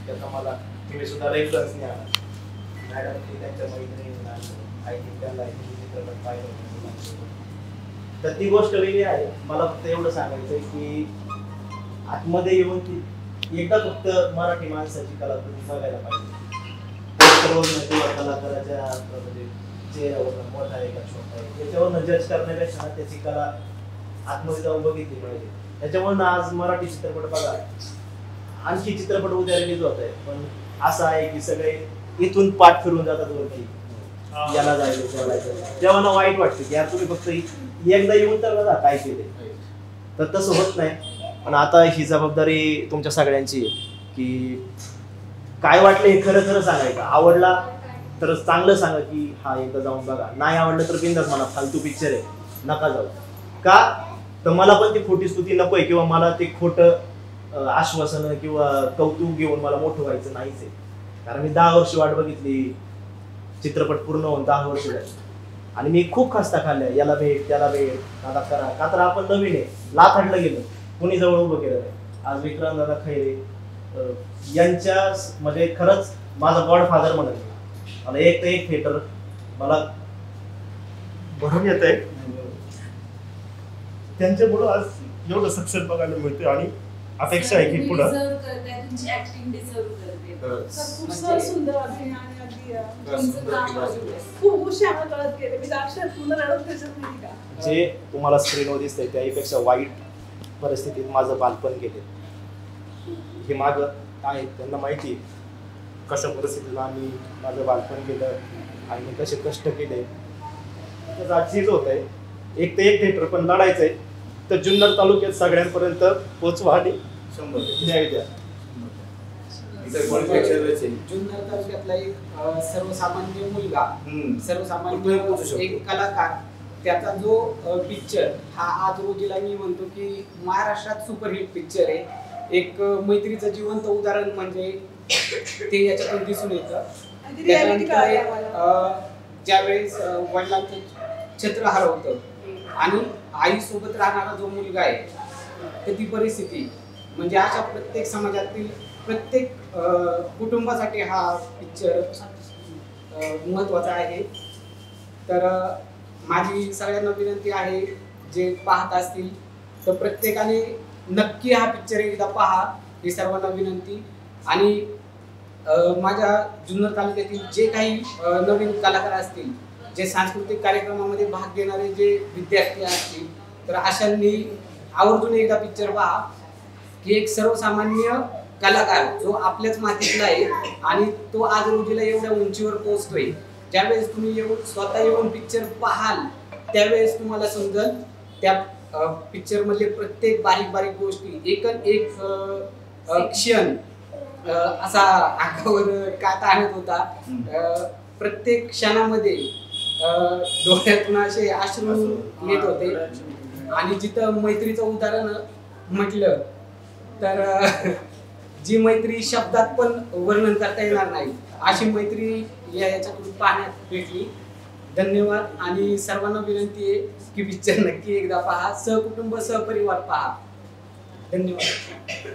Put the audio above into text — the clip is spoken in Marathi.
त्याचा मला तुम्ही सुद्धा रेफरन्स नाही आला मॅडम की त्यांच्या मैत्रिणींना आय थिंक त्यांना चित्रपट पाहिलं होतं. तर ती गोष्ट वेगळी आहे. मला फक्त एवढं सांगायचं आहे की आतमध्ये येऊन ती एकदा फक्त मराठी माणसाची कला तुम्ही बघायला पाहिजे. किंवा कलाकाराच्या म्हणजे चेहऱ्यावर मोठा आहे का छोटा आहे याच्यावरनं जज करण्यापेक्षा त्याची कला आतमध्ये जाऊन बघितली पाहिजे. त्याच्यामुळे आज मराठी चित्रपट बघा, आणखी चित्रपट उद्या रिलीज होत आहे, पण असं आहे की सगळे इथून पाठ फिरून जातात वरती, याला जायचं त्याला जायचं, तेव्हा ना वाईट वाटतं की यार तुम्ही फक्त एकदा येऊन तर बघा काय केले. तर तसं होत नाही. पण आता ही जबाबदारी तुमच्या सगळ्यांची आहे की काय वाटलं हे खरं खरं सांगायचं. आवडला तर चांगलं सांगा की हा एकदा जाऊन बघा, नाही आवडलं तर बिंदास म्हणा फालतू पिक्चर आहे नका जाऊ. का तर मला पण ती खोटी स्तुती नकोय किंवा मला ते खोटं आश्वासन किंवा कौतुक घेऊन मला मोठं व्हायचं नाहीच आहे. कारण मी 10 वर्ष वाट बघितली, चित्रपट पूर्ण होऊन 10 वर्ष झाली आणि मी खूप खस्ता खाल्ल्या, याला भेट त्याला भेट आता करा. का तर आपण नवीन आहे, लाथाडलं गेलं, कुणी जवळ उभं केलं नाही. आज विक्रांत दादा खैरे यांच्या म्हणजे खरंच माझा गॉड फादर म्हणत मला एक तर एक थिएटर मला भरून येत आहे. त्यांच्यामुळं आज एवढं सक्सेस बघायला मिळते आणि अपेक्षा आहे की पुढे जे तुम्हाला स्क्रीनवर दिसतंय त्यापेक्षा वाईट परिस्थितीत माझं बालपण गेले. हे मागं आहे त्यांना माहिती कशा परिस्थितीला आम्ही माझं बालपण गेलं आणि मी कसे कष्ट केले. त्याचं आज चीज होत आहे. एक ते एक थिएटर पण लढायचंय तर जुन्नर तालुक्यात सगळ्यांपर्यंत पोचवा आणि 100% न्याय द्या. जुन्नर तालुक्यातला एक सर्वसामान्य मुलगा, सर्वसामान्य एक कलाकार, त्याचा जो पिक्चर हा आज रोजीला मी म्हणतो की महाराष्ट्रात सुपरहिट पिक्चर आहे. एक मैत्रीचं जिवंत उदाहरण म्हणजे ते याच्यातून दिसून येतं. ज्यावेळेस वडिलांचं छत्र हरवतं आणि आई सोबत राहणारा जो मुलगा आहे तर ती परिस्थिती म्हणजे अशा प्रत्येक समाजातील प्रत्येक कुटुंबासाठी हा पिक्चर महत्त्वाचा आहे. तर माझी सगळ्यांना विनंती आहे जे पाहत असतील तर प्रत्येकाने नक्की हा पिक्चर एकदा पहा, ही सर्वांना विनंती. आणि माझ्या जुन्नर तालुक्यातील जे काही नवीन कलाकार असतील, जे सांस्कृतिक कार्यक्रमामध्ये भाग घेणारे जे विद्यार्थी असतील तर अशांनी आवर्जून एकदा पिक्चर पहा की एक सर्वसामान्य कलाकार जो आपल्याच मातीतला आहे आणि तो आज रोजीला एवढ्या उंचीवर पोहोचतोय. ज्यावेळेस तुम्ही येऊन स्वतः येऊन पिक्चर पाहाल त्यावेळेस तुम्हाला समजेल त्या पिक्चर मधले प्रत्येक बारीक बारीक गोष्टी, एक क्षण असा अंगावर काटा आणत होता. प्रत्येक क्षणामध्ये डोळ्यातून असे अश्रू येत होते. आणि जिथं मैत्रीचं उदाहरण म्हटलं तर जी मैत्री शब्दात पण वर्णन करता येणार नाही अशी मैत्री याच्यातून पाहण्यात भेटली. धन्यवाद. आणि सर्वांना विनंती आहे की पिक्चर नक्की एकदा पहा, सहकुटुंब सहपरिवार पहा. धन्यवाद.